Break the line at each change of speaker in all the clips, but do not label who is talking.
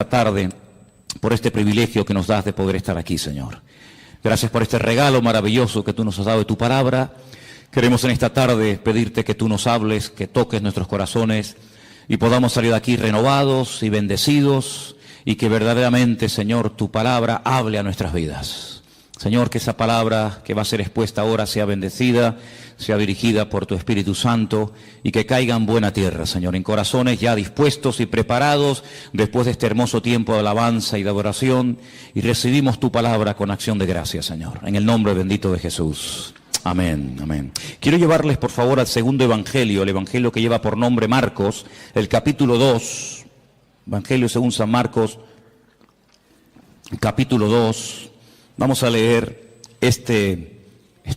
Tarde por este privilegio que nos das de poder estar aquí, Señor. Gracias por este regalo maravilloso que tú nos has dado de tu palabra. Queremos en esta tarde pedirte que tú nos hables, que toques nuestros corazones y podamos salir de aquí renovados y bendecidos y que verdaderamente, Señor, tu palabra hable a nuestras vidas. Señor, que esa palabra que va a ser expuesta ahora sea bendecida, sea dirigida por tu Espíritu Santo y que caiga en buena tierra, Señor, en corazones ya dispuestos y preparados después de este hermoso tiempo de alabanza y de adoración, y recibimos tu palabra con acción de gracias, Señor, en el nombre bendito de Jesús. Amén, amén. Quiero llevarles, por favor, al segundo evangelio, el evangelio que lleva por nombre Marcos, el capítulo 2, evangelio según San Marcos, capítulo 2. Vamos a leer este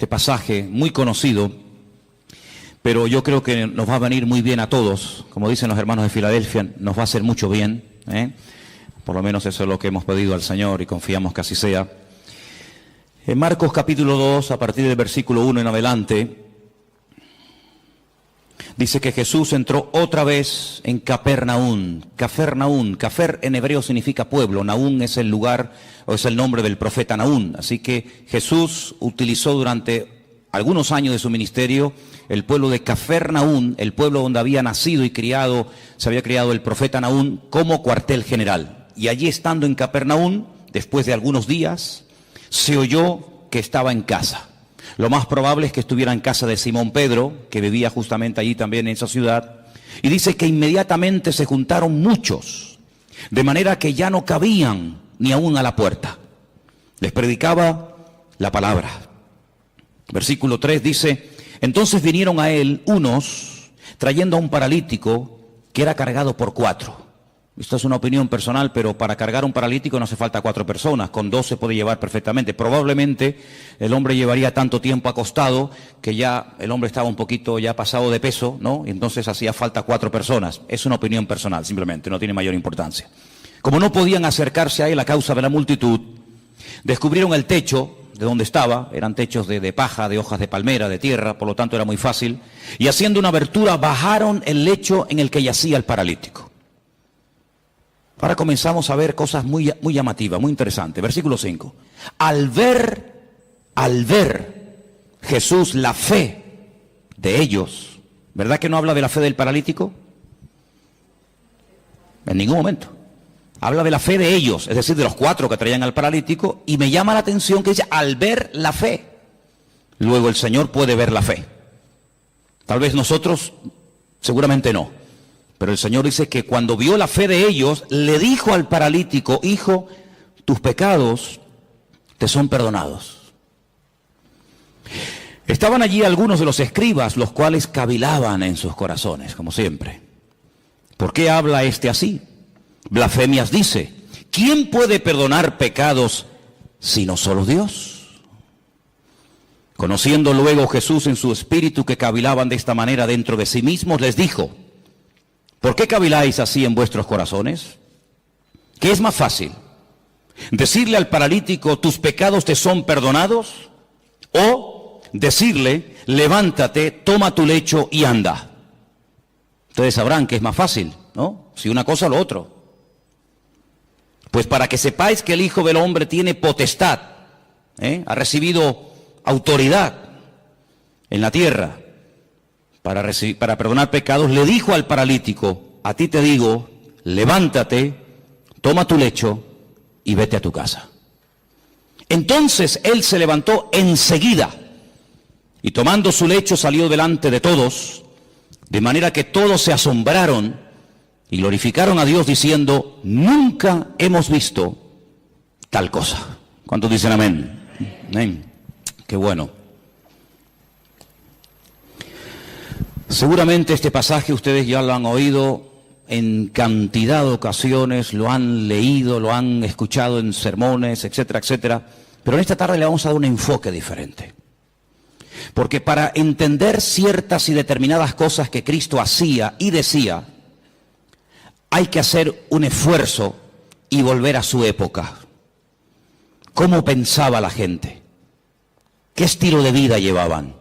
pasaje muy conocido, pero yo creo que nos va a venir muy bien a todos. Como dicen los hermanos de Filadelfia, nos va a hacer mucho bien, Por lo menos eso es lo que hemos pedido al Señor y confiamos que así sea. En Marcos capítulo 2, a partir del versículo 1 en adelante, dice que Jesús entró otra vez en Capernaum. Capernaum, Cafer en hebreo significa pueblo, Naún es el lugar o es el nombre del profeta Naún. Así que Jesús utilizó durante algunos años de su ministerio el pueblo de Capernaum, el pueblo donde había nacido y se había criado el profeta Naún, como cuartel general. Y allí, estando en Capernaum, después de algunos días, se oyó que estaba en casa. Lo más probable es que estuviera en casa de Simón Pedro, que vivía justamente allí también en esa ciudad. Y dice que inmediatamente se juntaron muchos, de manera que ya no cabían ni aún a la puerta. Les predicaba la palabra. Versículo 3 dice: entonces vinieron a él unos trayendo a un paralítico que era cargado por 4. Esto es una opinión personal, pero para cargar un paralítico no hace falta 4 personas, con 2 se puede llevar perfectamente. Probablemente el hombre llevaría tanto tiempo acostado que ya el hombre estaba un poquito ya pasado de peso, ¿no? Y entonces hacía falta 4 personas. Es una opinión personal, simplemente, no tiene mayor importancia. Como no podían acercarse a él a causa de la multitud, descubrieron el techo de donde estaba. Eran techos de paja, de hojas de palmera, de tierra, por lo tanto era muy fácil. Y haciendo una abertura bajaron el lecho en el que yacía el paralítico. Ahora comenzamos a ver cosas muy llamativas, muy interesantes. Versículo 5. Al ver Jesús la fe de ellos, ¿verdad que no habla de la fe del paralítico? En ningún momento. Habla de la fe de ellos, es decir, de los 4 que traían al paralítico, y me llama la atención que dice, al ver la fe. Luego el Señor puede ver la fe. Tal vez nosotros, seguramente no. Pero el Señor dice que cuando vio la fe de ellos, le dijo al paralítico: hijo, tus pecados te son perdonados. Estaban allí algunos de los escribas, los cuales cavilaban en sus corazones, como siempre. ¿Por qué habla este así? Blasfemias dice. ¿Quién puede perdonar pecados sino solo Dios? Conociendo luego Jesús en su espíritu que cavilaban de esta manera dentro de sí mismos, les dijo: ¿por qué caviláis así en vuestros corazones? ¿Qué es más fácil? ¿Decirle al paralítico, tus pecados te son perdonados? ¿O decirle, levántate, toma tu lecho y anda? Ustedes sabrán que es más fácil, ¿no? Si una cosa o lo otro. Pues para que sepáis que el Hijo del Hombre tiene potestad, ha recibido autoridad en la tierra para perdonar pecados, le dijo al paralítico: a ti te digo, levántate, toma tu lecho y vete a tu casa. Entonces él se levantó enseguida y tomando su lecho salió delante de todos, de manera que todos se asombraron y glorificaron a Dios diciendo: nunca hemos visto tal cosa. ¿Cuántos dicen amén? Amén. Qué bueno. Seguramente este pasaje ustedes ya lo han oído en cantidad de ocasiones, lo han leído, lo han escuchado en sermones, etcétera, etcétera. Pero en esta tarde le vamos a dar un enfoque diferente. Porque para entender ciertas y determinadas cosas que Cristo hacía y decía, hay que hacer un esfuerzo y volver a su época. ¿Cómo pensaba la gente? ¿Qué estilo de vida llevaban?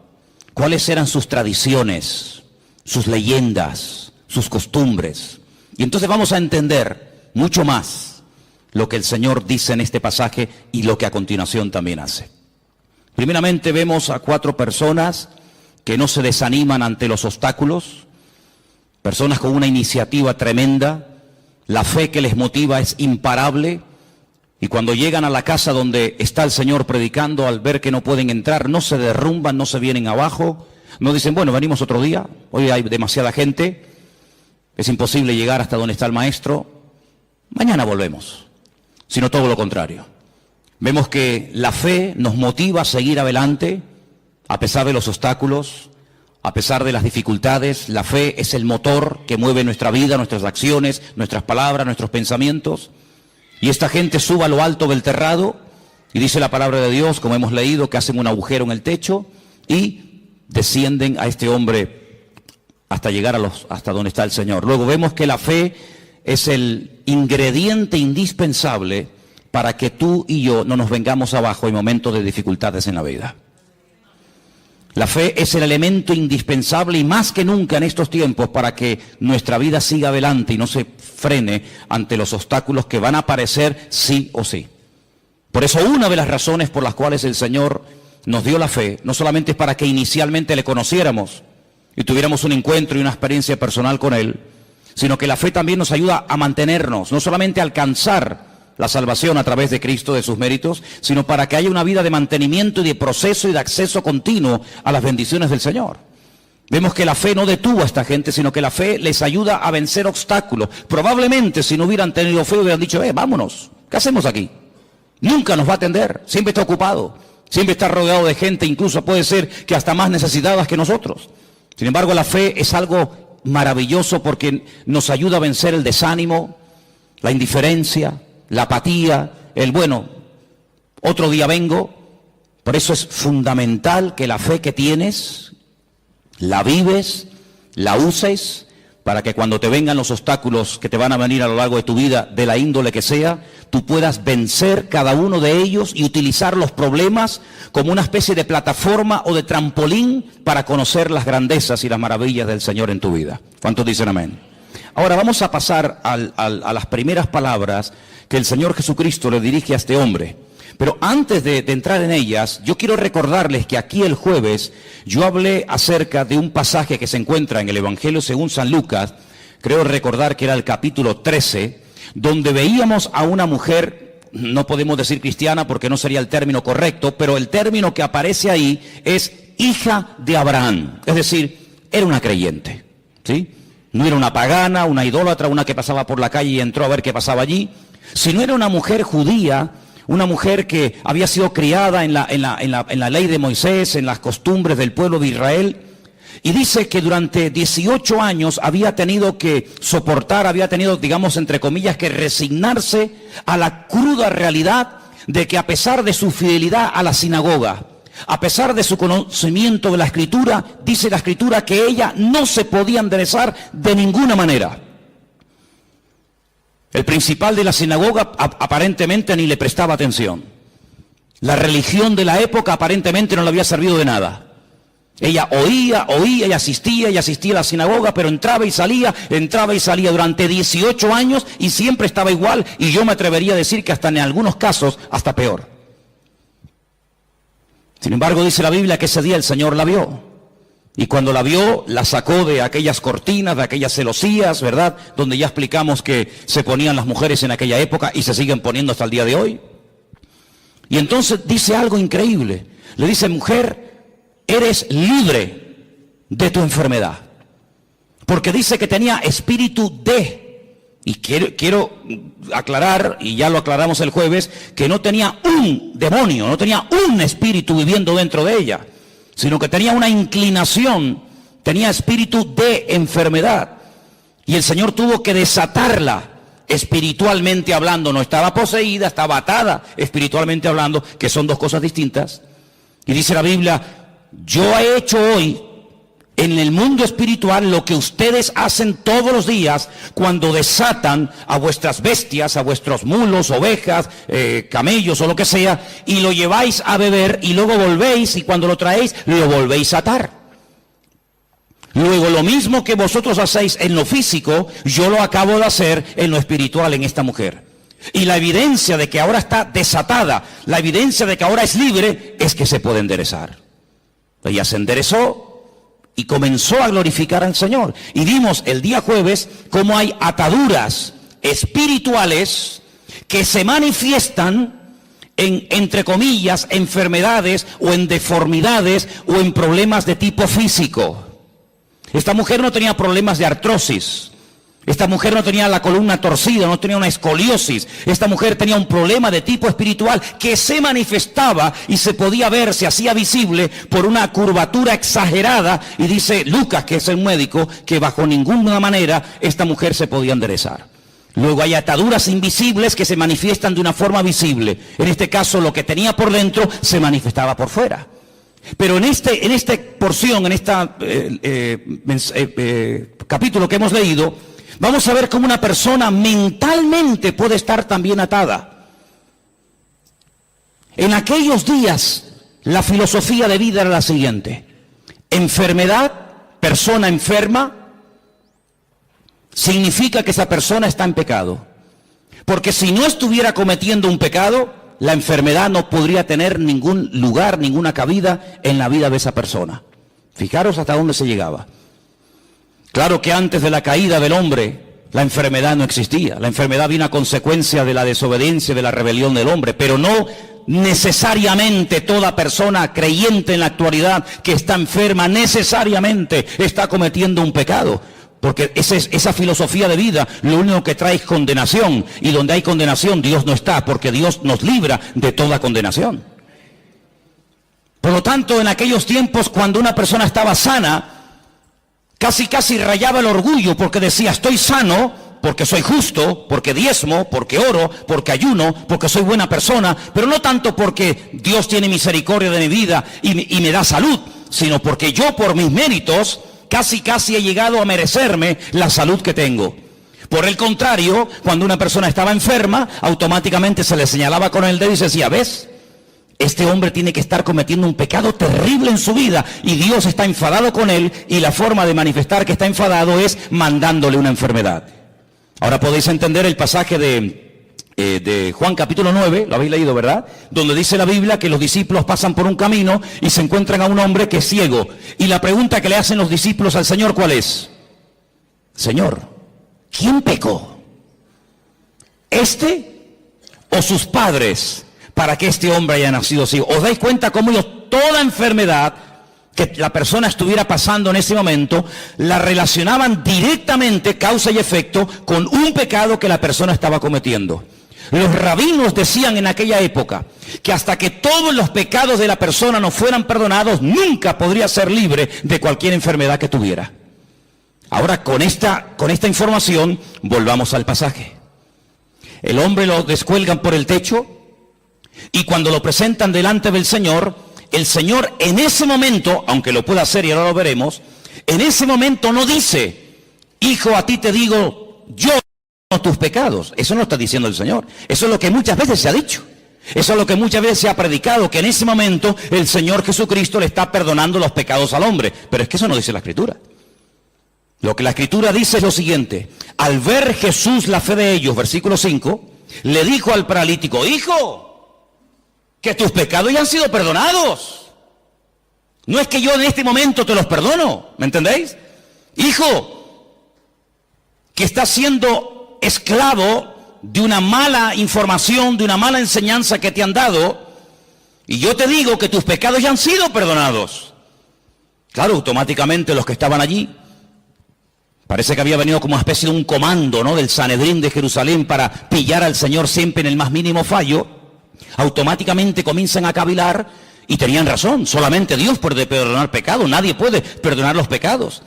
¿Cuáles eran sus tradiciones, sus leyendas, sus costumbres? Y entonces vamos a entender mucho más lo que el Señor dice en este pasaje y lo que a continuación también hace. Primeramente vemos a 4 personas que no se desaniman ante los obstáculos, personas con una iniciativa tremenda, la fe que les motiva es imparable, y cuando llegan a la casa donde está el Señor predicando, al ver que no pueden entrar, no se derrumban, no se vienen abajo, no dicen, bueno, venimos otro día, hoy hay demasiada gente, es imposible llegar hasta donde está el Maestro, mañana volvemos, sino todo lo contrario. Vemos que la fe nos motiva a seguir adelante, a pesar de los obstáculos, a pesar de las dificultades. La fe es el motor que mueve nuestra vida, nuestras acciones, nuestras palabras, nuestros pensamientos. Y esta gente sube a lo alto del terrado, y dice la palabra de Dios, como hemos leído, que hacen un agujero en el techo y descienden a este hombre hasta llegar hasta donde está el Señor. Luego vemos que la fe es el ingrediente indispensable para que tú y yo no nos vengamos abajo en momentos de dificultades en la vida. La fe es el elemento indispensable y más que nunca en estos tiempos para que nuestra vida siga adelante y no se frene ante los obstáculos que van a aparecer sí o sí. Por eso una de las razones por las cuales el Señor nos dio la fe, no solamente es para que inicialmente le conociéramos y tuviéramos un encuentro y una experiencia personal con Él, sino que la fe también nos ayuda a mantenernos, no solamente a alcanzar la salvación a través de Cristo, de sus méritos, sino para que haya una vida de mantenimiento y de proceso y de acceso continuo a las bendiciones del Señor. Vemos que la fe no detuvo a esta gente, sino que la fe les ayuda a vencer obstáculos. Probablemente si no hubieran tenido fe hubieran dicho, vámonos, ¿qué hacemos aquí? Nunca nos va a atender, siempre está ocupado, siempre está rodeado de gente, incluso puede ser que hasta más necesitadas que nosotros. Sin embargo, la fe es algo maravilloso porque nos ayuda a vencer el desánimo, la indiferencia, la apatía, el bueno, otro día vengo. Por eso es fundamental que la fe que tienes, la vives, la uses, para que cuando te vengan los obstáculos que te van a venir a lo largo de tu vida, de la índole que sea, tú puedas vencer cada uno de ellos y utilizar los problemas como una especie de plataforma o de trampolín para conocer las grandezas y las maravillas del Señor en tu vida. ¿Cuántos dicen amén? Ahora vamos a pasar a las primeras palabras que el Señor Jesucristo le dirige a este hombre. Pero antes de entrar en ellas, yo quiero recordarles que aquí el jueves yo hablé acerca de un pasaje que se encuentra en el Evangelio según San Lucas, creo recordar que era el capítulo 13, donde veíamos a una mujer, no podemos decir cristiana porque no sería el término correcto, pero el término que aparece ahí es hija de Abraham, es decir, era una creyente, ¿sí? No era una pagana, una idólatra, una que pasaba por la calle y entró a ver qué pasaba allí, sino era una mujer judía, una mujer que había sido criada en la ley de Moisés, en las costumbres del pueblo de Israel, y dice que durante 18 años había tenido que soportar, había tenido, digamos, entre comillas, que resignarse a la cruda realidad de que a pesar de su fidelidad a la sinagoga, a pesar de su conocimiento de la Escritura, dice la Escritura que ella no se podía enderezar de ninguna manera. El principal de la sinagoga aparentemente ni le prestaba atención. La religión de la época aparentemente no le había servido de nada. Ella oía y asistía a la sinagoga, pero entraba y salía durante 18 años y siempre estaba igual, y yo me atrevería a decir que hasta en algunos casos hasta peor. Sin embargo, dice la Biblia que ese día el Señor la vio. Y cuando la vio, la sacó de aquellas cortinas, de aquellas celosías, ¿verdad? Donde ya explicamos que se ponían las mujeres en aquella época y se siguen poniendo hasta el día de hoy. Y entonces dice algo increíble. Le dice, mujer, eres libre de tu enfermedad. Porque dice que tenía espíritu de... Y quiero aclarar, y ya lo aclaramos el jueves, que no tenía un demonio, no tenía un espíritu viviendo dentro de ella, sino que tenía una inclinación, tenía espíritu de enfermedad. Y el Señor tuvo que desatarla espiritualmente hablando. No estaba poseída, estaba atada espiritualmente hablando, que son dos cosas distintas. Y dice la Biblia, yo he hecho hoy en el mundo espiritual lo que ustedes hacen todos los días cuando desatan a vuestras bestias, a vuestros mulos, ovejas, camellos o lo que sea, y lo lleváis a beber y luego volvéis, y cuando lo traéis lo volvéis a atar. Luego lo mismo que vosotros hacéis en lo físico, yo lo acabo de hacer en lo espiritual en esta mujer. Y la evidencia de que ahora está desatada, la evidencia de que ahora es libre, es que se puede enderezar. Ella se enderezó y comenzó a glorificar al Señor. Y vimos el día jueves cómo hay ataduras espirituales que se manifiestan en, entre comillas, enfermedades o en deformidades o en problemas de tipo físico. Esta mujer no tenía problemas de artrosis. Esta mujer no tenía la columna torcida, no tenía una escoliosis. Esta mujer tenía un problema de tipo espiritual que se manifestaba y se podía ver, se hacía visible por una curvatura exagerada. Y dice Lucas, que es el médico, que bajo ninguna manera esta mujer se podía enderezar. Luego hay ataduras invisibles que se manifiestan de una forma visible. En este caso, lo que tenía por dentro se manifestaba por fuera. Pero en esta porción, en este capítulo que hemos leído, vamos a ver cómo una persona mentalmente puede estar también atada. En aquellos días, la filosofía de vida era la siguiente: enfermedad, persona enferma, significa que esa persona está en pecado. Porque si no estuviera cometiendo un pecado, la enfermedad no podría tener ningún lugar, ninguna cabida en la vida de esa persona. Fijaros hasta dónde se llegaba. Claro que antes de la caída del hombre, la enfermedad no existía. La enfermedad vino a consecuencia de la desobediencia, de la rebelión del hombre, pero no necesariamente toda persona creyente en la actualidad que está enferma necesariamente está cometiendo un pecado. Porque esa filosofía de vida lo único que trae es condenación. Y donde hay condenación, Dios no está, porque Dios nos libra de toda condenación. Por lo tanto, en aquellos tiempos, cuando una persona estaba sana, casi rayaba el orgullo, porque decía: estoy sano porque soy justo, porque diezmo, porque oro, porque ayuno, porque soy buena persona, pero no tanto porque Dios tiene misericordia de mi vida y me da salud, sino porque yo, por mis méritos, casi he llegado a merecerme la salud que tengo. Por el contrario, cuando una persona estaba enferma, automáticamente se le señalaba con el dedo y se decía: ¿ves? Este hombre tiene que estar cometiendo un pecado terrible en su vida y Dios está enfadado con él, y la forma de manifestar que está enfadado es mandándole una enfermedad. Ahora podéis entender el pasaje de Juan capítulo 9, lo habéis leído, ¿verdad? Donde dice la Biblia que los discípulos pasan por un camino y se encuentran a un hombre que es ciego. Y la pregunta que le hacen los discípulos al Señor, ¿cuál es? Señor, ¿quién pecó? ¿Este o sus padres, para que este hombre haya nacido ciego? ¿Os dais cuenta cómo ellos toda enfermedad que la persona estuviera pasando en ese momento la relacionaban directamente, causa y efecto, con un pecado que la persona estaba cometiendo? Los rabinos decían en aquella época que hasta que todos los pecados de la persona no fueran perdonados, nunca podría ser libre de cualquier enfermedad que tuviera. Ahora, con esta información, volvamos al pasaje. El hombre lo descuelgan por el techo, y cuando lo presentan delante del Señor, el Señor en ese momento, aunque lo pueda hacer y ahora lo veremos, en ese momento no dice: hijo, a ti te digo yo tus pecados. Eso no está diciendo el Señor. Eso es lo que muchas veces se ha dicho. Eso es lo que muchas veces se ha predicado, que en ese momento el Señor Jesucristo le está perdonando los pecados al hombre. Pero es que eso no dice la Escritura. Lo que la Escritura dice es lo siguiente: al ver Jesús la fe de ellos, versículo 5, le dijo al paralítico: hijo, que tus pecados ya han sido perdonados. No es que yo en este momento te los perdono, ¿me entendéis? Hijo, que estás siendo esclavo de una mala información, de una mala enseñanza que te han dado, y yo te digo que tus pecados ya han sido perdonados. Claro, automáticamente los que estaban allí, parece que había venido como una especie de un comando, ¿no?, del Sanedrín de Jerusalén para pillar al Señor siempre en el más mínimo fallo. Automáticamente comienzan a cavilar, y tenían razón. Solamente Dios puede perdonar pecados, nadie puede perdonar los pecados.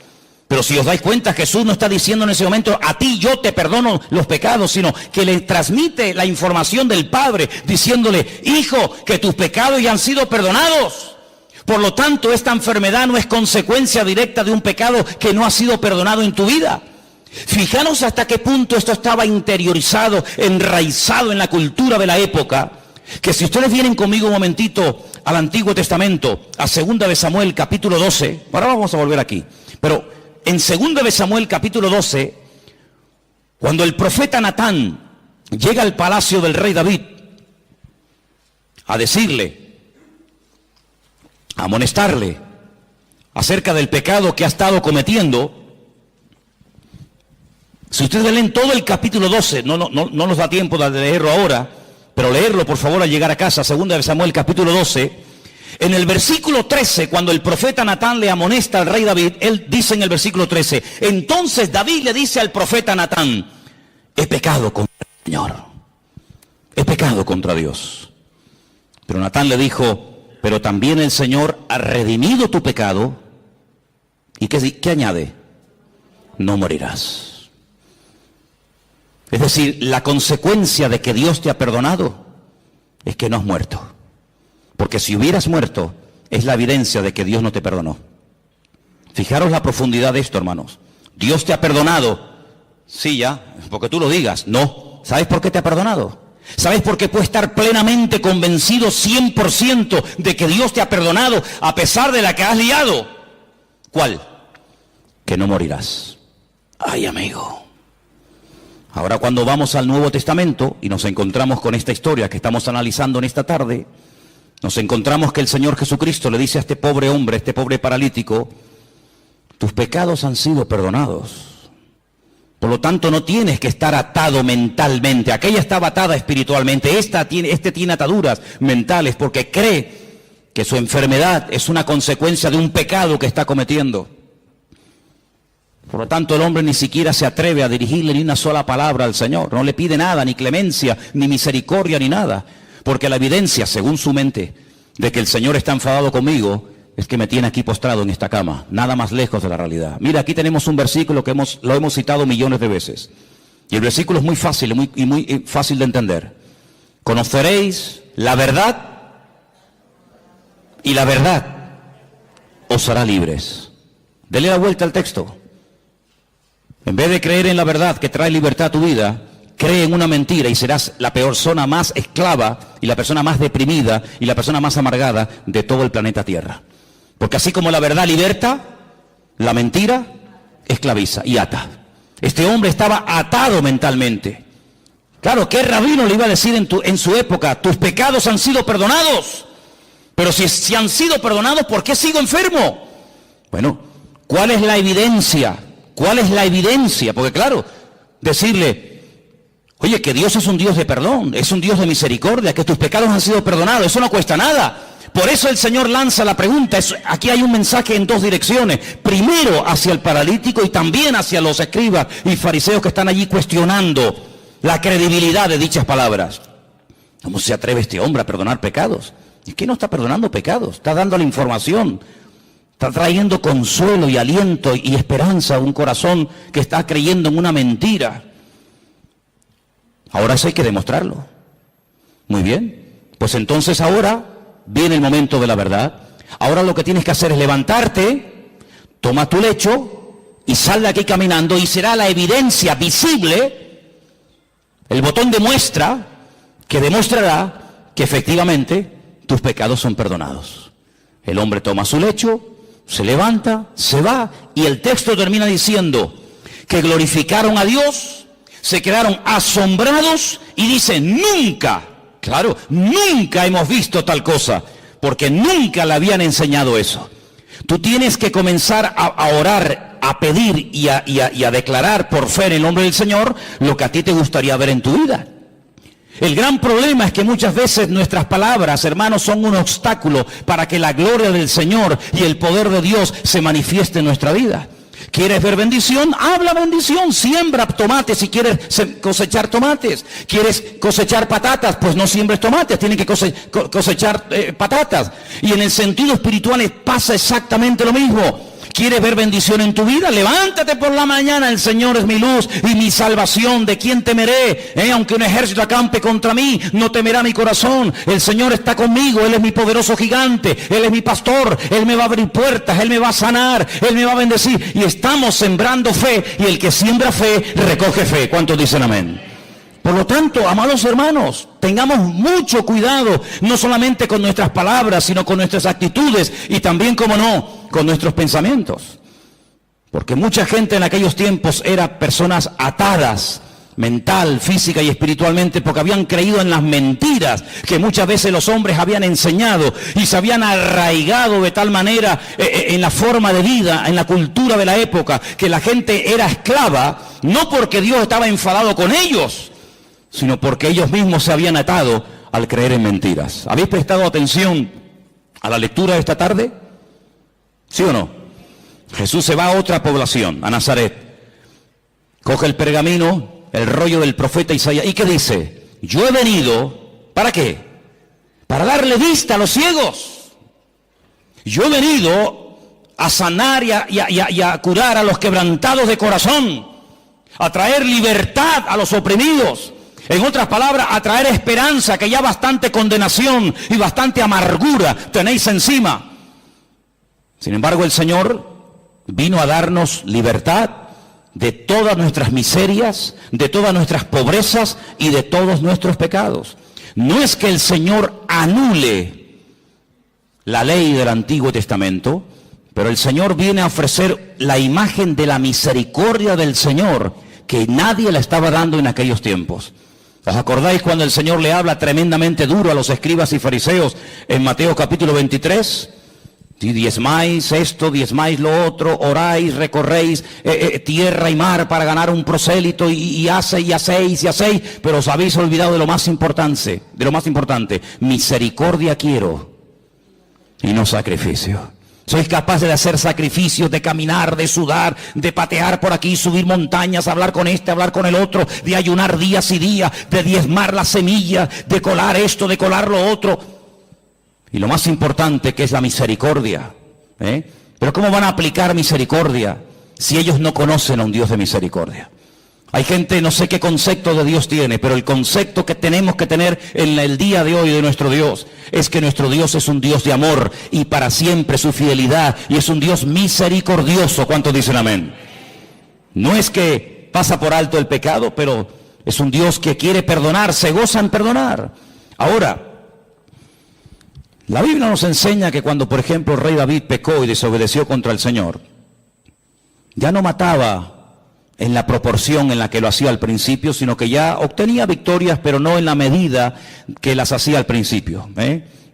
Pero si os dais cuenta, Jesús no está diciendo en ese momento: a ti yo te perdono los pecados, sino que le transmite la información del Padre, diciéndole: hijo, que tus pecados ya han sido perdonados. Por lo tanto, esta enfermedad no es consecuencia directa de un pecado que no ha sido perdonado en tu vida. Fijaros hasta qué punto esto estaba interiorizado, enraizado en la cultura de la época, que si ustedes vienen conmigo un momentito al Antiguo Testamento, a 2 de Samuel capítulo 12, ahora vamos a volver aquí, pero en 2 de Samuel capítulo 12, cuando el profeta Natán llega al palacio del rey David a decirle, a amonestarle acerca del pecado que ha estado cometiendo. Si ustedes leen todo el capítulo 12, no nos da tiempo de leerlo ahora, pero leerlo por favor al llegar a casa, 2 de Samuel capítulo 12, en el versículo 13, cuando el profeta Natán le amonesta al rey David, él dice en el versículo 13, entonces David le dice al profeta Natán, he pecado contra el Señor, he pecado contra Dios. Pero Natán le dijo, pero también el Señor ha redimido tu pecado, ¿y qué añade? No morirás. Es decir, la consecuencia de que Dios te ha perdonado es que no has muerto. Porque si hubieras muerto, es la evidencia de que Dios no te perdonó. Fijaros la profundidad de esto, hermanos. Dios te ha perdonado. Sí, ya, porque tú lo digas. No. ¿Sabes por qué te ha perdonado? ¿Sabes por qué puedes estar plenamente convencido 100% de que Dios te ha perdonado a pesar de la que has liado? ¿Cuál? Que no morirás. Ay, amigo. Ahora cuando vamos al Nuevo Testamento y nos encontramos con esta historia que estamos analizando en esta tarde, nos encontramos que el Señor Jesucristo le dice a este pobre hombre, a este pobre paralítico, tus pecados han sido perdonados. Por lo tanto no tienes que estar atado mentalmente. Aquella estaba atada espiritualmente, este tiene ataduras mentales porque cree que su enfermedad es una consecuencia de un pecado que está cometiendo. Por lo tanto, el hombre ni siquiera se atreve a dirigirle ni una sola palabra al Señor. No le pide nada, ni clemencia, ni misericordia, ni nada. Porque la evidencia, según su mente, de que el Señor está enfadado conmigo, es que me tiene aquí postrado en esta cama. Nada más lejos de la realidad. Mira, aquí tenemos un versículo que lo hemos citado millones de veces. Y el versículo es muy fácil y muy fácil de entender. Conoceréis la verdad y la verdad os hará libres. Dele la vuelta al texto. En vez de creer en la verdad que trae libertad a tu vida, cree en una mentira y serás la persona más esclava y la persona más deprimida y la persona más amargada de todo el planeta Tierra. Porque así como la verdad liberta, la mentira esclaviza y ata. Este hombre estaba atado mentalmente. Claro, ¿qué rabino le iba a decir en su época? Tus pecados han sido perdonados. Pero si han sido perdonados, ¿por qué sigo enfermo? Bueno, ¿cuál es la evidencia? ¿Cuál es la evidencia? Porque claro, decirle, oye, que Dios es un Dios de perdón, es un Dios de misericordia, que tus pecados han sido perdonados, eso no cuesta nada. Por eso el Señor lanza la pregunta. Aquí hay un mensaje en dos direcciones. Primero hacia el paralítico y también hacia los escribas y fariseos que están allí cuestionando la credibilidad de dichas palabras. ¿Cómo se atreve este hombre a perdonar pecados? Es que no está perdonando pecados, está dando la información. Está trayendo consuelo y aliento y esperanza a un corazón que está creyendo en una mentira. Ahora eso hay que demostrarlo. Muy bien. Pues entonces ahora viene el momento de la verdad. Ahora lo que tienes que hacer es levantarte, toma tu lecho y sal de aquí caminando y será la evidencia visible, el botón de muestra que demostrará que efectivamente tus pecados son perdonados. El hombre toma su lecho, se levanta, se va, y el texto termina diciendo que glorificaron a Dios, se quedaron asombrados y dicen, nunca, claro, nunca hemos visto tal cosa, porque nunca le habían enseñado eso. Tú tienes que comenzar a orar, a pedir y a declarar por fe en el nombre del Señor lo que a ti te gustaría ver en tu vida. El gran problema es que muchas veces nuestras palabras, hermanos, son un obstáculo para que la gloria del Señor y el poder de Dios se manifieste en nuestra vida. ¿Quieres ver bendición? Habla bendición. Siembra tomates si quieres cosechar tomates. ¿Quieres cosechar patatas? Pues no siembres tomates, tienes que cosechar patatas. Y en el sentido espiritual pasa exactamente lo mismo. ¿Quieres ver bendición en tu vida? Levántate por la mañana, el Señor es mi luz y mi salvación. ¿De quién temeré? Aunque un ejército acampe contra mí, no temerá mi corazón. El Señor está conmigo, Él es mi poderoso gigante, Él es mi pastor, Él me va a abrir puertas, Él me va a sanar, Él me va a bendecir. Y estamos sembrando fe, y el que siembra fe, recoge fe. ¿Cuántos dicen amén? Por lo tanto, amados hermanos, tengamos mucho cuidado, no solamente con nuestras palabras, sino con nuestras actitudes y también, como no, con nuestros pensamientos. Porque mucha gente en aquellos tiempos era personas atadas mental, física y espiritualmente, porque habían creído en las mentiras que muchas veces los hombres habían enseñado y se habían arraigado de tal manera en la forma de vida, en la cultura de la época, que la gente era esclava, no porque Dios estaba enfadado con ellos, sino porque ellos mismos se habían atado al creer en mentiras. ¿Habéis prestado atención a la lectura de esta tarde? ¿Sí o no? Jesús se va a otra población, a Nazaret. Coge el pergamino, el rollo del profeta Isaías. ¿Y qué dice? Yo he venido, ¿para qué? Para darle vista a los ciegos. Yo he venido a sanar y a curar a los quebrantados de corazón, a traer libertad a los oprimidos. En otras palabras, a traer esperanza, que ya bastante condenación y bastante amargura tenéis encima. Sin embargo, el Señor vino a darnos libertad de todas nuestras miserias, de todas nuestras pobrezas y de todos nuestros pecados. No es que el Señor anule la ley del Antiguo Testamento, pero el Señor viene a ofrecer la imagen de la misericordia del Señor, que nadie la estaba dando en aquellos tiempos. ¿Os acordáis cuando el Señor le habla tremendamente duro a los escribas y fariseos en Mateo capítulo 23? Si diezmáis esto, diezmáis lo otro, oráis, recorréis tierra y mar para ganar un prosélito y hacéis, pero os habéis olvidado de lo más importante, misericordia quiero y no sacrificio. Sois capaces de hacer sacrificios, de caminar, de sudar, de patear por aquí, subir montañas, hablar con este, hablar con el otro, de ayunar días y días, de diezmar las semillas, de colar esto, de colar lo otro. Y lo más importante, que es la misericordia. Pero ¿cómo van a aplicar misericordia si ellos no conocen a un Dios de misericordia? Hay gente, no sé qué concepto de Dios tiene, pero el concepto que tenemos que tener en el día de hoy de nuestro Dios es que nuestro Dios es un Dios de amor y para siempre su fidelidad, y es un Dios misericordioso. ¿Cuántos dicen amén? No es que pasa por alto el pecado, pero es un Dios que quiere perdonar, se goza en perdonar. Ahora, la Biblia nos enseña que cuando, por ejemplo, el rey David pecó y desobedeció contra el Señor, ya no mataba en la proporción en la que lo hacía al principio, sino que ya obtenía victorias, pero no en la medida que las hacía al principio.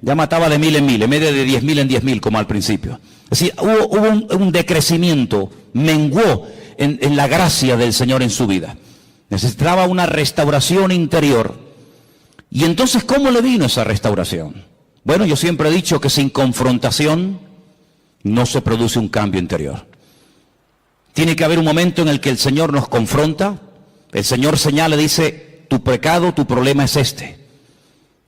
Ya mataba de 1000 en 1000, en vez de 10.000 en 10.000 como al principio. Es decir, hubo un decrecimiento, menguó en la gracia del Señor en su vida. Necesitaba una restauración interior. Y entonces, ¿cómo le vino esa restauración? Bueno, yo siempre he dicho que sin confrontación no se produce un cambio interior. Tiene que haber un momento en el que el Señor nos confronta, el Señor señala, dice, tu pecado, tu problema es este.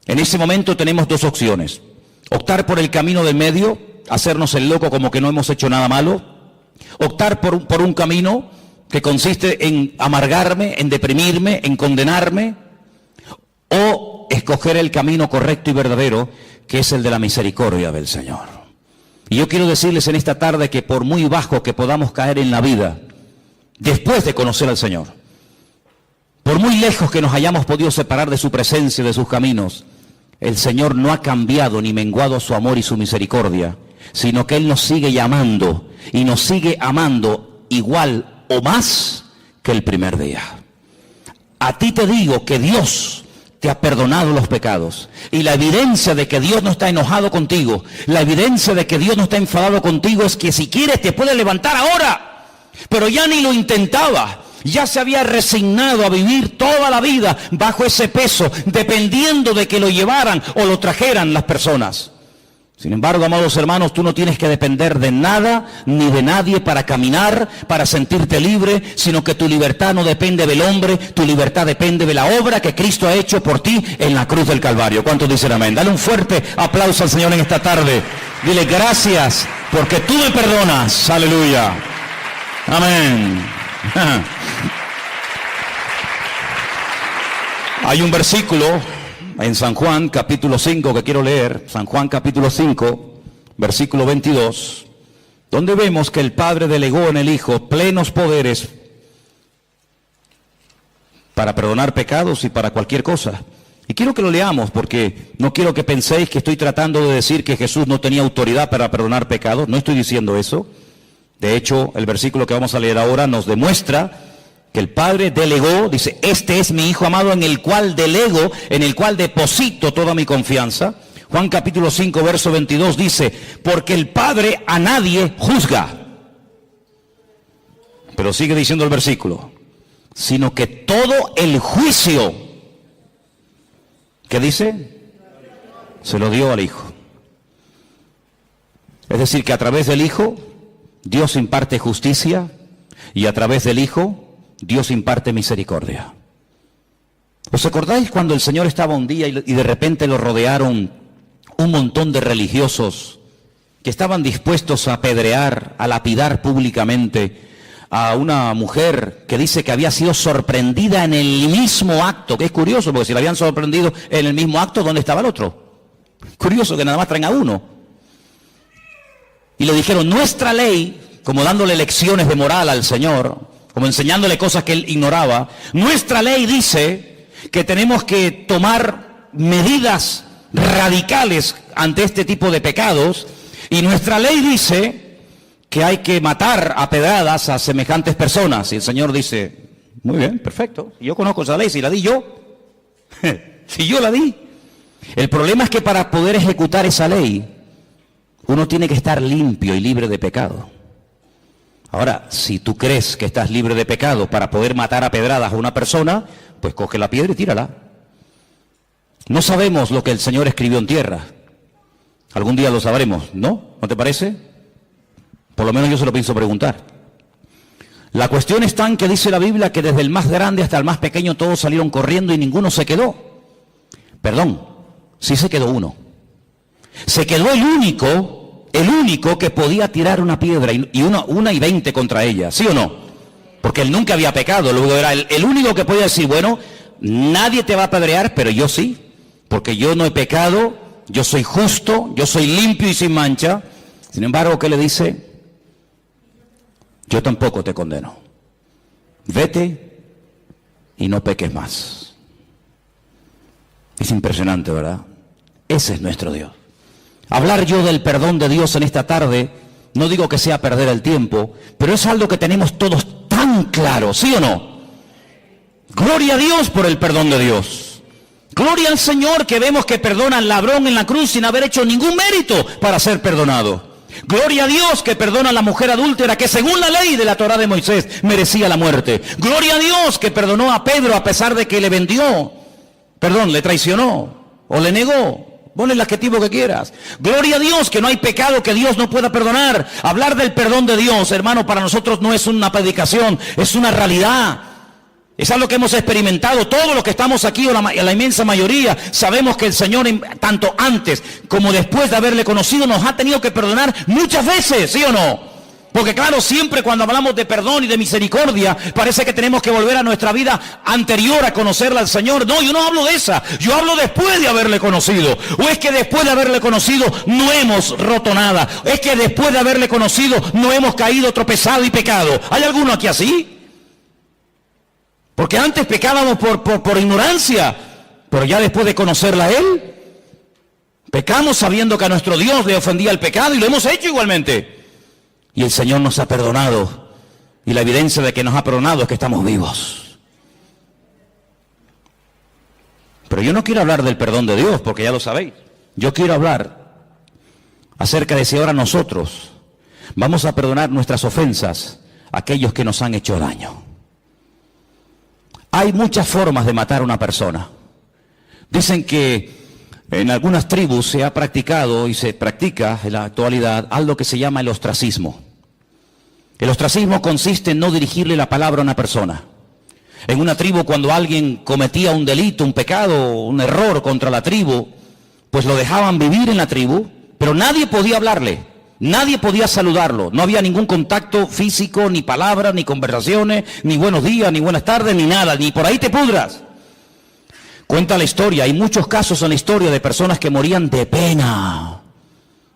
En ese momento tenemos dos opciones: optar por el camino del medio, hacernos el loco como que no hemos hecho nada malo, optar por un camino que consiste en amargarme, en deprimirme, en condenarme, o escoger el camino correcto y verdadero, que es el de la misericordia del Señor. Y yo quiero decirles en esta tarde que por muy bajo que podamos caer en la vida, después de conocer al Señor, por muy lejos que nos hayamos podido separar de su presencia, de sus caminos, el Señor no ha cambiado ni menguado su amor y su misericordia, sino que Él nos sigue llamando y nos sigue amando igual o más que el primer día. A ti te digo que Dios te ha perdonado los pecados. Y la evidencia de que Dios no está enojado contigo, la evidencia de que Dios no está enfadado contigo, es que si quieres te puede levantar ahora. Pero ya ni lo intentaba. Ya se había resignado a vivir toda la vida bajo ese peso, dependiendo de que lo llevaran o lo trajeran las personas. Sin embargo, amados hermanos, tú no tienes que depender de nada ni de nadie para caminar, para sentirte libre, sino que tu libertad no depende del hombre, tu libertad depende de la obra que Cristo ha hecho por ti en la cruz del Calvario. ¿Cuántos dicen amén? Dale un fuerte aplauso al Señor en esta tarde. Dile gracias porque tú me perdonas. Aleluya. Amén. Hay un versículo en San Juan capítulo 5 que quiero leer, San Juan capítulo 5, versículo 22, donde vemos que el Padre delegó en el Hijo plenos poderes para perdonar pecados y para cualquier cosa. Y quiero que lo leamos porque no quiero que penséis que estoy tratando de decir que Jesús no tenía autoridad para perdonar pecados, no estoy diciendo eso. De hecho, el versículo que vamos a leer ahora nos demuestra que el Padre delegó, dice, este es mi Hijo amado en el cual delego, en el cual deposito toda mi confianza. Juan capítulo 5, verso 22 dice, porque el Padre a nadie juzga. Pero sigue diciendo el versículo, sino que todo el juicio, ¿qué dice? Se lo dio al Hijo. Es decir, que a través del Hijo, Dios imparte justicia, y a través del Hijo, Dios imparte misericordia. ¿Os acordáis cuando el Señor estaba un día y de repente lo rodearon un montón de religiosos que estaban dispuestos a apedrear, a lapidar públicamente a una mujer que dice que había sido sorprendida en el mismo acto? Que es curioso, porque si la habían sorprendido en el mismo acto, ¿dónde estaba el otro? Curioso que nada más traen a uno. Y le dijeron, nuestra ley, como dándole lecciones de moral al Señor, como enseñándole cosas que él ignoraba, nuestra ley dice que tenemos que tomar medidas radicales ante este tipo de pecados, y nuestra ley dice que hay que matar a pedradas a semejantes personas. Y el Señor dice, muy bien, perfecto, yo conozco esa ley, si la di yo, si yo la di. El problema es que para poder ejecutar esa ley, uno tiene que estar limpio y libre de pecado. Ahora, si tú crees que estás libre de pecado para poder matar a pedradas a una persona, pues coge la piedra y tírala. No sabemos lo que el Señor escribió en tierra. Algún día lo sabremos, ¿no? ¿No te parece? Por lo menos yo se lo pienso preguntar. La cuestión está en que dice la Biblia que desde el más grande hasta el más pequeño todos salieron corriendo y ninguno se quedó. Perdón, sí se quedó uno. Se quedó el único que podía tirar una piedra y una y 20 contra ella, ¿sí o no? Porque él nunca había pecado, luego era el único que podía decir, bueno, nadie te va a apedrear, pero yo sí, porque yo no he pecado, yo soy justo, yo soy limpio y sin mancha. Sin embargo, ¿qué le dice? Yo tampoco te condeno. Vete y no peques más. Es impresionante, ¿verdad? Ese es nuestro Dios. Hablar yo del perdón de Dios en esta tarde, no digo que sea perder el tiempo, pero es algo que tenemos todos tan claro, ¿sí o no? Gloria a Dios por el perdón de Dios. Gloria al Señor que vemos que perdona al ladrón en la cruz sin haber hecho ningún mérito para ser perdonado. Gloria a Dios que perdona a la mujer adúltera que según la ley de la Torá de Moisés merecía la muerte. Gloria a Dios que perdonó a Pedro a pesar de que le traicionó o le negó. Ponle el adjetivo que quieras. Gloria a Dios que no hay pecado que Dios no pueda perdonar. Hablar del perdón de Dios, hermano, para nosotros no es una predicación, es una realidad. Es algo que hemos experimentado. Todos los que estamos aquí, o la inmensa mayoría, sabemos que el Señor, tanto antes como después de haberle conocido, nos ha tenido que perdonar muchas veces, ¿sí o no? Porque claro, siempre cuando hablamos de perdón y de misericordia, parece que tenemos que volver a nuestra vida anterior a conocerla al Señor. No, yo no hablo de esa, yo hablo después de haberle conocido. O es que después de haberle conocido no hemos roto nada. Es que después de haberle conocido no hemos caído, tropezado y pecado. ¿Hay alguno aquí así? Porque antes pecábamos por ignorancia, pero ya después de conocerla a Él, pecamos sabiendo que a nuestro Dios le ofendía el pecado y lo hemos hecho igualmente. Y el Señor nos ha perdonado. Y la evidencia de que nos ha perdonado es que estamos vivos. Pero yo no quiero hablar del perdón de Dios, porque ya lo sabéis. Yo quiero hablar acerca de si ahora nosotros vamos a perdonar nuestras ofensas a aquellos que nos han hecho daño. Hay muchas formas de matar a una persona. Dicen que en algunas tribus se ha practicado y se practica en la actualidad algo que se llama el ostracismo. El ostracismo consiste en no dirigirle la palabra a una persona. En una tribu, cuando alguien cometía un delito, un pecado, un error contra la tribu, pues lo dejaban vivir en la tribu, pero nadie podía hablarle, nadie podía saludarlo, no había ningún contacto físico, ni palabras, ni conversaciones, ni buenos días, ni buenas tardes, ni nada, ni por ahí te pudras. Cuenta la historia, hay muchos casos en la historia de personas que morían de pena,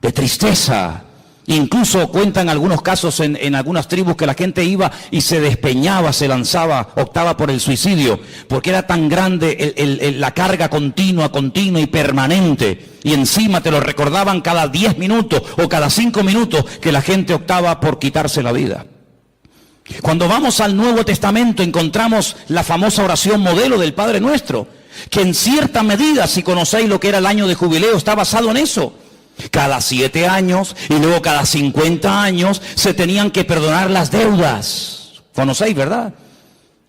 de tristeza. Incluso cuentan algunos casos en algunas tribus que la gente iba y se despeñaba, se lanzaba, optaba por el suicidio, porque era tan grande la carga continua y permanente. Y encima te lo recordaban cada 10 minutos o cada 5 minutos que la gente optaba por quitarse la vida. Cuando vamos al Nuevo Testamento encontramos la famosa oración modelo del Padre Nuestro, que en cierta medida, si conocéis lo que era el año de jubileo, está basado en eso. Cada 7 años y luego cada 50 años se tenían que perdonar las deudas. ¿Conocéis, verdad?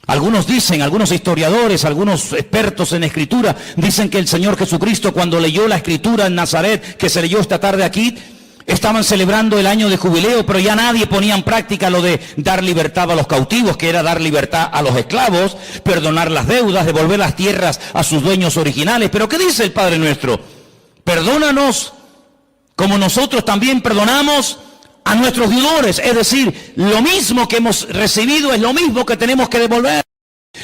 Algunos dicen, algunos historiadores, algunos expertos en escritura, dicen que el Señor Jesucristo, cuando leyó la escritura en Nazaret, que se leyó esta tarde aquí, estaban celebrando el año de jubileo, pero ya nadie ponía en práctica lo de dar libertad a los cautivos, que era dar libertad a los esclavos, perdonar las deudas, devolver las tierras a sus dueños originales. Pero ¿qué dice el Padre Nuestro? Perdónanos como nosotros también perdonamos a nuestros deudores. Es decir, lo mismo que hemos recibido es lo mismo que tenemos que devolver.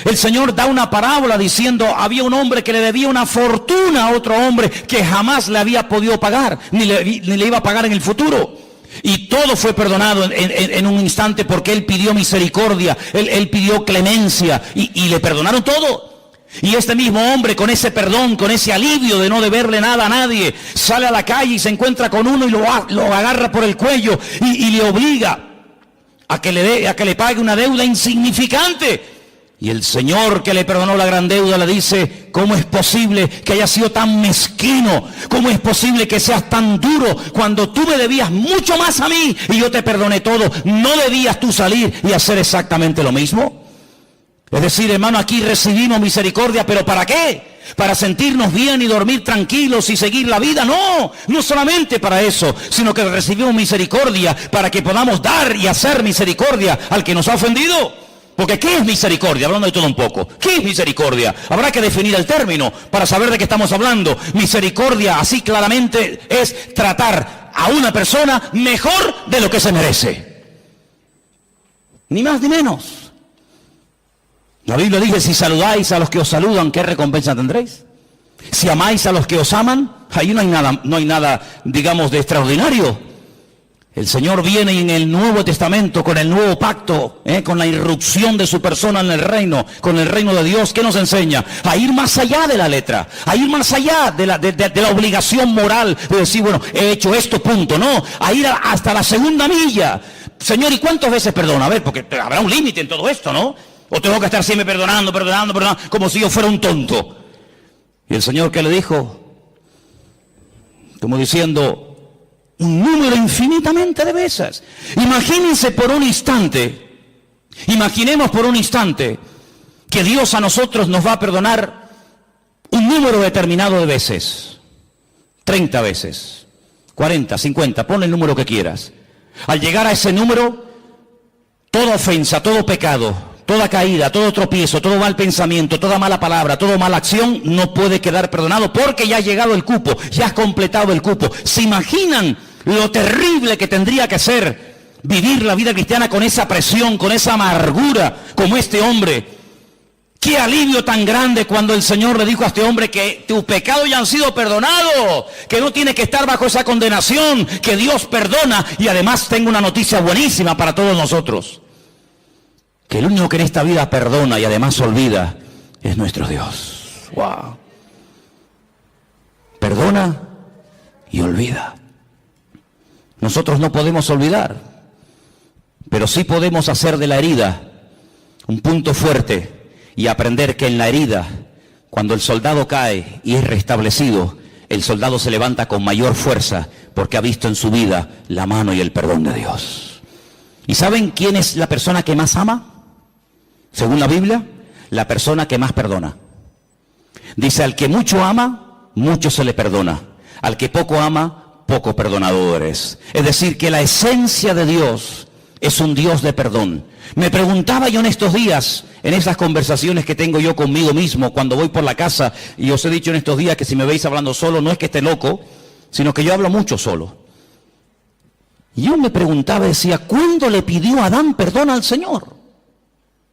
El Señor da una parábola diciendo, había un hombre que le debía una fortuna a otro hombre que jamás le había podido pagar, ni le iba a pagar en el futuro. Y todo fue perdonado en un instante porque él pidió misericordia, él pidió clemencia y le perdonaron todo. Y este mismo hombre, con ese perdón, con ese alivio de no deberle nada a nadie, sale a la calle y se encuentra con uno y lo agarra por el cuello y le obliga a que le pague una deuda insignificante. Y el Señor, que le perdonó la gran deuda, le dice, ¿cómo es posible que hayas sido tan mezquino? ¿Cómo es posible que seas tan duro cuando tú me debías mucho más a mí y yo te perdoné todo? ¿No debías tú salir y hacer exactamente lo mismo? Es decir, hermano, aquí recibimos misericordia, ¿pero para qué? ¿Para sentirnos bien y dormir tranquilos y seguir la vida? No, no solamente para eso, sino que recibimos misericordia para que podamos dar y hacer misericordia al que nos ha ofendido. Porque ¿qué es misericordia? Hablando de todo un poco. ¿Qué es misericordia? Habrá que definir el término para saber de qué estamos hablando. Misericordia, así claramente, es tratar a una persona mejor de lo que se merece. Ni más ni menos. La Biblia dice, si saludáis a los que os saludan, ¿qué recompensa tendréis? Si amáis a los que os aman, ahí no hay nada, digamos, de extraordinario. El Señor viene en el Nuevo Testamento, con el nuevo pacto, con la irrupción de su persona en el reino, con el reino de Dios. ¿Qué nos enseña? A ir más allá de la letra, a ir más allá de la obligación moral de decir, bueno, he hecho esto, punto. No, a ir hasta la segunda milla. Señor, ¿y cuántas veces perdona? A ver, porque habrá un límite en todo esto, ¿no? O tengo que estar siempre perdonando, como si yo fuera un tonto. Y el Señor, ¿qué le dijo? Como diciendo, un número infinitamente de veces. Imaginemos por un instante que Dios a nosotros nos va a perdonar un número determinado de veces. 30 veces, 40, 50, pon el número que quieras. Al llegar a ese número, toda ofensa, todo pecado, toda caída, todo tropiezo, todo mal pensamiento, toda mala palabra, toda mala acción no puede quedar perdonado porque ya ha llegado el cupo, ya has completado el cupo. ¿Se imaginan lo terrible que tendría que ser vivir la vida cristiana con esa presión, con esa amargura como este hombre? Qué alivio tan grande cuando el Señor le dijo a este hombre que tus pecados ya han sido perdonados, que no tienes que estar bajo esa condenación, que Dios perdona. Y además tengo una noticia buenísima para todos nosotros. Que el único que en esta vida perdona y además olvida es nuestro Dios. ¡Wow! Perdona y olvida. Nosotros no podemos olvidar, pero sí podemos hacer de la herida un punto fuerte y aprender que en la herida, cuando el soldado cae y es restablecido, el soldado se levanta con mayor fuerza porque ha visto en su vida la mano y el perdón de Dios. ¿Y saben quién es la persona que más ama? Según la Biblia, la persona que más perdona. Dice, al que mucho ama, mucho se le perdona. Al que poco ama, poco perdonador es. Es decir, que la esencia de Dios es un Dios de perdón. Me preguntaba yo en estos días, en esas conversaciones que tengo yo conmigo mismo, cuando voy por la casa, y os he dicho en estos días que si me veis hablando solo, no es que esté loco, sino que yo hablo mucho solo. Y yo me preguntaba, decía, ¿cuándo le pidió Adán perdón al Señor?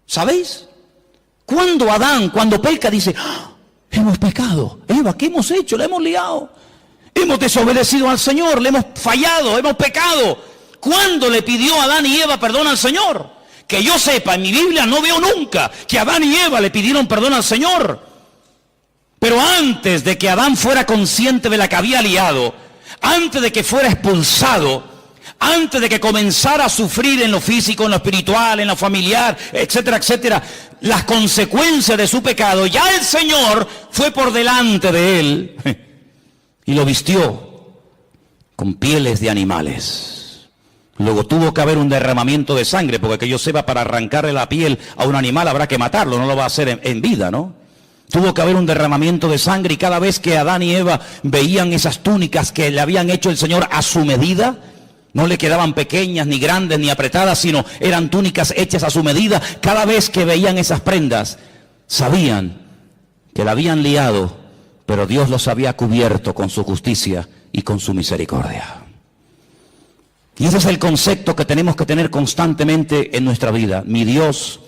¿Sabéis? Cuando Adán, cuando peca, dice, ¡ah! Hemos pecado. Eva, ¿qué hemos hecho? Le hemos liado. Hemos desobedecido al Señor, le hemos fallado, hemos pecado. ¿Cuándo le pidió Adán y Eva perdón al Señor? Que yo sepa, en mi Biblia no veo nunca que Adán y Eva le pidieron perdón al Señor. Pero antes de que Adán fuera consciente de la que había liado, antes de que fuera expulsado, antes de que comenzara a sufrir en lo físico, en lo espiritual, en lo familiar, etcétera, etcétera, las consecuencias de su pecado, ya el Señor fue por delante de él y lo vistió con pieles de animales. Luego tuvo que haber un derramamiento de sangre, porque que yo sepa, para arrancarle la piel a un animal habrá que matarlo, no lo va a hacer en vida, ¿no? Tuvo que haber un derramamiento de sangre, y cada vez que Adán y Eva veían esas túnicas que le habían hecho el Señor a su medida, no le quedaban pequeñas, ni grandes, ni apretadas, sino eran túnicas hechas a su medida. Cada vez que veían esas prendas, sabían que la habían liado, pero Dios los había cubierto con su justicia y con su misericordia. Y ese es el concepto que tenemos que tener constantemente en nuestra vida. Mi Dios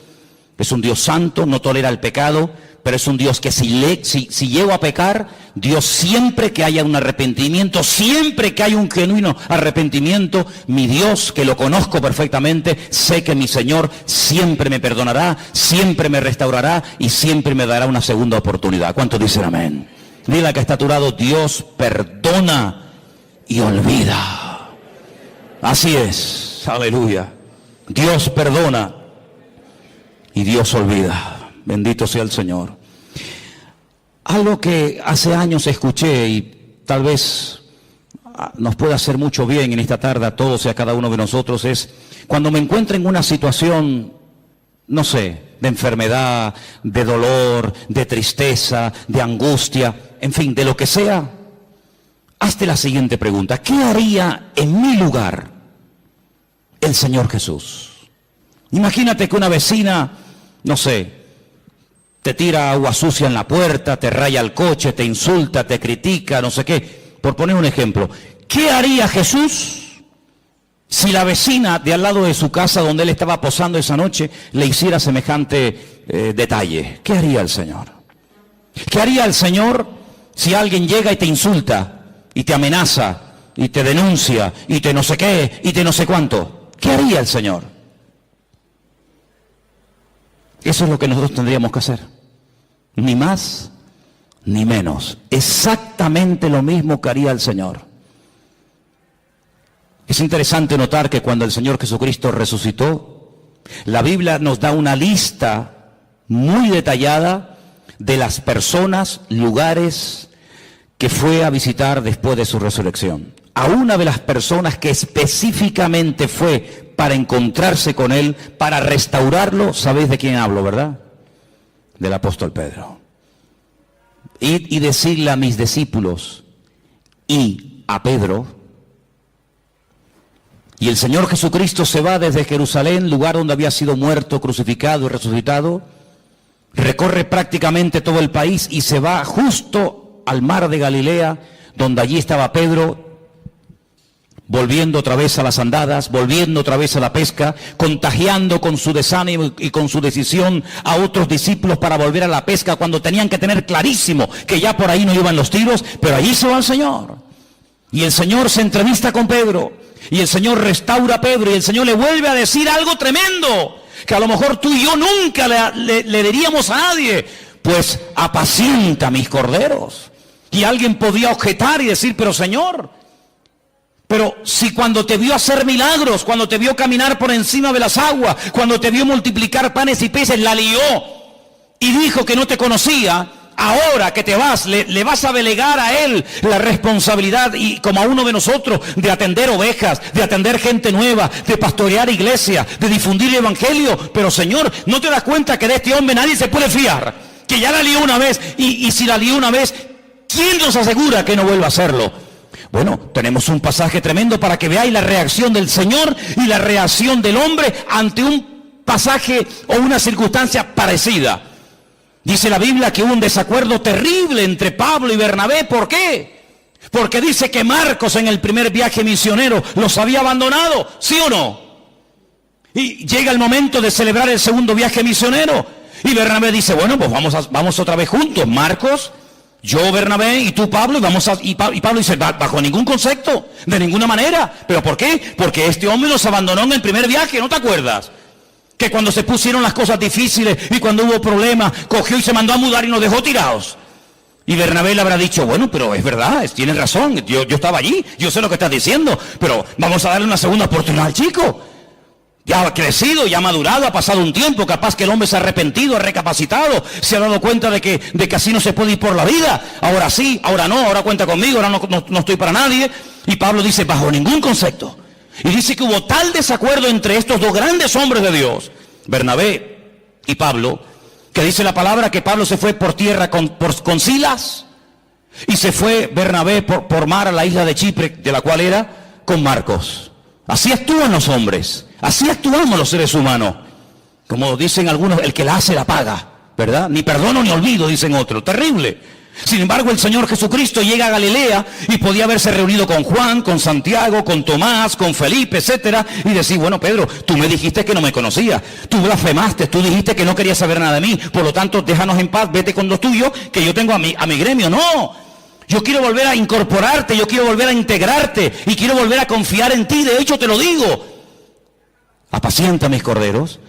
es un Dios santo, no tolera el pecado, pero es un Dios que si llego a pecar, Dios, siempre que haya un arrepentimiento, siempre que haya un genuino arrepentimiento, mi Dios, que lo conozco perfectamente, sé que mi Señor siempre me perdonará, siempre me restaurará y siempre me dará una segunda oportunidad. ¿Cuántos dicen amén? Dile al que está a tu lado: Dios perdona y olvida. Así es, aleluya. Dios perdona y Dios olvida. Bendito sea el Señor. Algo que hace años escuché y tal vez nos pueda hacer mucho bien en esta tarde a todos y a cada uno de nosotros es: cuando me encuentro en una situación, no sé, de enfermedad, de dolor, de tristeza, de angustia, en fin, de lo que sea, hazte la siguiente pregunta: ¿qué haría en mi lugar el Señor Jesús? Imagínate que una vecina, no sé, te tira agua sucia en la puerta, te raya el coche, te insulta, te critica, no sé qué. Por poner un ejemplo, ¿qué haría Jesús si la vecina de al lado de su casa, donde él estaba posando esa noche, le hiciera semejante detalle? ¿Qué haría el Señor? ¿Qué haría el Señor si alguien llega y te insulta, y te amenaza, y te denuncia, y te no sé qué, y te no sé cuánto? ¿Qué haría el Señor? Eso es lo que nosotros tendríamos que hacer. Ni más, ni menos. Exactamente lo mismo que haría el Señor. Es interesante notar que cuando el Señor Jesucristo resucitó, la Biblia nos da una lista muy detallada de las personas, lugares que fue a visitar después de su resurrección. A una de las personas que específicamente fue para encontrarse con él, para restaurarlo, ¿sabéis de quién hablo, verdad? Del apóstol Pedro. Y decirle a mis discípulos y a Pedro. Y el Señor Jesucristo se va desde Jerusalén, lugar donde había sido muerto, crucificado y resucitado, recorre prácticamente todo el país y se va justo al mar de Galilea, donde allí estaba Pedro, volviendo otra vez a las andadas, volviendo otra vez a la pesca, contagiando con su desánimo y con su decisión a otros discípulos para volver a la pesca, cuando tenían que tener clarísimo que ya por ahí no iban los tiros, pero allí se va el Señor. Y el Señor se entrevista con Pedro, y el Señor restaura a Pedro, y el Señor le vuelve a decir algo tremendo, que a lo mejor tú y yo nunca le diríamos a nadie: pues apacienta mis corderos. Y alguien podría objetar y decir: pero Señor, pero si cuando te vio hacer milagros, cuando te vio caminar por encima de las aguas, cuando te vio multiplicar panes y peces, la lió y dijo que no te conocía, ahora que te vas, le vas a delegar a él la responsabilidad, y como a uno de nosotros, de atender ovejas, de atender gente nueva, de pastorear iglesia, de difundir el evangelio. Pero Señor, ¿no te das cuenta que de este hombre nadie se puede fiar? Que ya la lió una vez, y si la lió una vez, ¿quién nos asegura que no vuelva a hacerlo? Bueno, tenemos un pasaje tremendo para que veáis la reacción del Señor y la reacción del hombre ante un pasaje o una circunstancia parecida. Dice la Biblia que hubo un desacuerdo terrible entre Pablo y Bernabé. ¿Por qué? Porque dice que Marcos en el primer viaje misionero los había abandonado, ¿sí o no? Y llega el momento de celebrar el segundo viaje misionero, y Bernabé dice: bueno, pues vamos otra vez juntos, Marcos, yo, Bernabé, y tú, Pablo, y Pablo dice: bajo ningún concepto, de ninguna manera. ¿Pero por qué? Porque este hombre nos abandonó en el primer viaje, ¿no te acuerdas? Que cuando se pusieron las cosas difíciles y cuando hubo problemas, cogió y se mandó a mudar y nos dejó tirados. Y Bernabé le habrá dicho, bueno, pero es verdad, tienes razón, yo estaba allí, yo sé lo que estás diciendo, pero vamos a darle una segunda oportunidad al chico. Ya ha crecido, ya ha madurado, ha pasado un tiempo, capaz que el hombre se ha arrepentido, ha recapacitado, se ha dado cuenta de que así no se puede ir por la vida. Ahora sí, ahora no, ahora cuenta conmigo, ahora no estoy para nadie. Y Pablo dice, bajo ningún concepto. Y dice que hubo tal desacuerdo entre estos dos grandes hombres de Dios, Bernabé y Pablo, que dice la palabra que Pablo se fue por tierra con Silas y se fue Bernabé por mar a la isla de Chipre, de la cual era, con Marcos. Así actúan los hombres, así actuamos los seres humanos. Como dicen algunos, el que la hace la paga, ¿verdad? Ni perdono ni olvido, dicen otros. Terrible. Sin embargo, el Señor Jesucristo llega a Galilea y podía haberse reunido con Juan, con Santiago, con Tomás, con Felipe, etcétera, y decir, bueno, Pedro, tú me dijiste que no me conocías, tú blasfemaste, tú dijiste que no querías saber nada de mí, por lo tanto, déjanos en paz, vete con los tuyos, que yo tengo a mi gremio. No. Yo quiero volver a incorporarte, yo quiero volver a integrarte y quiero volver a confiar en ti. De hecho, te lo digo. Apacienta mis corderos,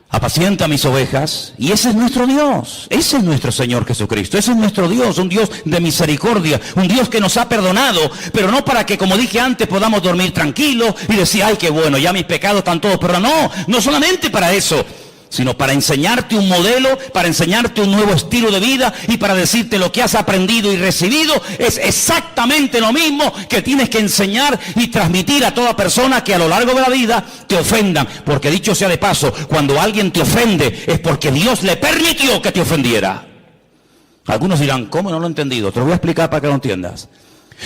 apacienta mis ovejas. Y ese es nuestro Dios, ese es nuestro Señor Jesucristo, ese es nuestro Dios, un Dios de misericordia, un Dios que nos ha perdonado, pero no para que, como dije antes, podamos dormir tranquilos y decir, ay, qué bueno, ya mis pecados están todos perdonados. No, no solamente para eso, sino para enseñarte un modelo, para enseñarte un nuevo estilo de vida y para decirte lo que has aprendido y recibido es exactamente lo mismo que tienes que enseñar y transmitir a toda persona que a lo largo de la vida te ofendan. Porque dicho sea de paso, cuando alguien te ofende es porque Dios le permitió que te ofendiera. Algunos dirán, ¿cómo? No lo he entendido. Te lo voy a explicar para que lo entiendas.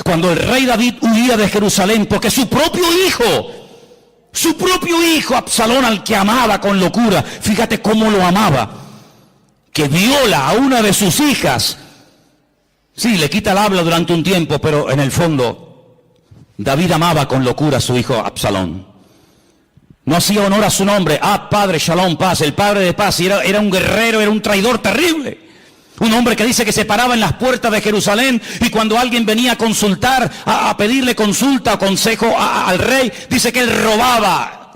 Cuando el rey David huía de Jerusalén porque su propio hijo Absalón, al que amaba con locura, fíjate cómo lo amaba, que viola a una de sus hijas. Sí, le quita el habla durante un tiempo, pero en el fondo David amaba con locura a su hijo Absalón. No hacía honor a su nombre, padre, shalom, paz, el padre de paz, y era un guerrero, era un traidor terrible. Un hombre que dice que se paraba en las puertas de Jerusalén y cuando alguien venía a consultar, a pedirle consulta o consejo al rey, dice que él robaba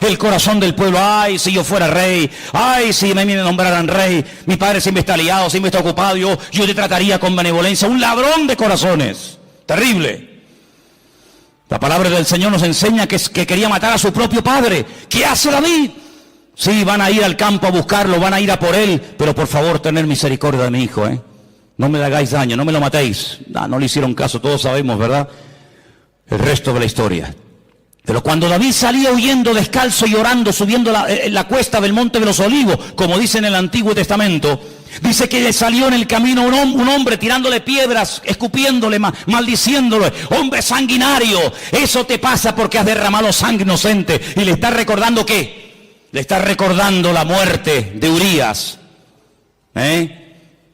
el corazón del pueblo. Ay, si yo fuera rey, ay, si me nombraran rey, mi padre siempre está liado, siempre está ocupado, yo te trataría con benevolencia. Un ladrón de corazones, terrible. La palabra del Señor nos enseña que quería matar a su propio padre. ¿Qué hace David? Sí, van a ir al campo a buscarlo, van a ir a por él, pero por favor, tener misericordia de mi hijo, No me le hagáis daño, no me lo matéis. No le hicieron caso, todos sabemos, ¿verdad? El resto de la historia. Pero cuando David salía huyendo descalzo y orando, subiendo la cuesta del Monte de los Olivos, como dice en el Antiguo Testamento, dice que le salió en el camino un hombre tirándole piedras, escupiéndole, maldiciéndole. Hombre sanguinario, eso te pasa porque has derramado sangre inocente. Y le está recordando ¿qué? Le está recordando la muerte de Urías.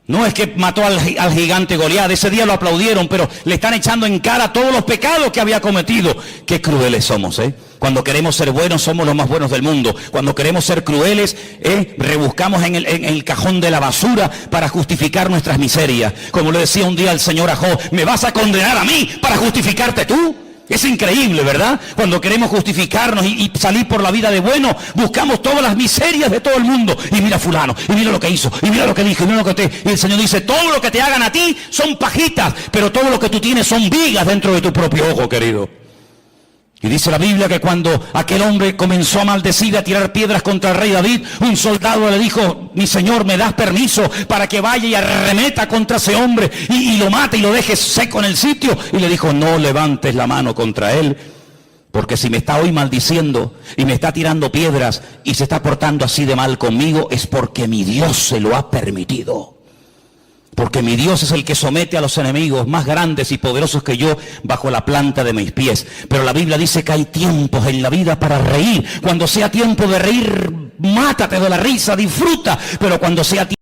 No es que mató al gigante Goliat, ese día lo aplaudieron, pero le están echando en cara todos los pecados que había cometido. Qué crueles somos, Cuando queremos ser buenos, somos los más buenos del mundo. Cuando queremos ser crueles, rebuscamos en el cajón de la basura para justificar nuestras miserias. Como le decía un día el Señor a Job, ¿me vas a condenar a mí para justificarte tú? Es increíble, ¿verdad? Cuando queremos justificarnos y salir por la vida de bueno, buscamos todas las miserias de todo el mundo. Y mira fulano, y mira lo que hizo, y mira lo que dijo, y mira lo que y el Señor dice, todo lo que te hagan a ti son pajitas, pero todo lo que tú tienes son vigas dentro de tu propio ojo, querido. Y dice la Biblia que cuando aquel hombre comenzó a maldecir, a tirar piedras contra el rey David, un soldado le dijo, mi señor, ¿me das permiso para que vaya y arremeta contra ese hombre y lo mate y lo deje seco en el sitio? Y le dijo, no levantes la mano contra él, porque si me está hoy maldiciendo y me está tirando piedras y se está portando así de mal conmigo, es porque mi Dios se lo ha permitido. Porque mi Dios es el que somete a los enemigos más grandes y poderosos que yo bajo la planta de mis pies. Pero la Biblia dice que hay tiempos en la vida para reír. Cuando sea tiempo de reír, mátate de la risa, disfruta. Pero cuando sea tiempo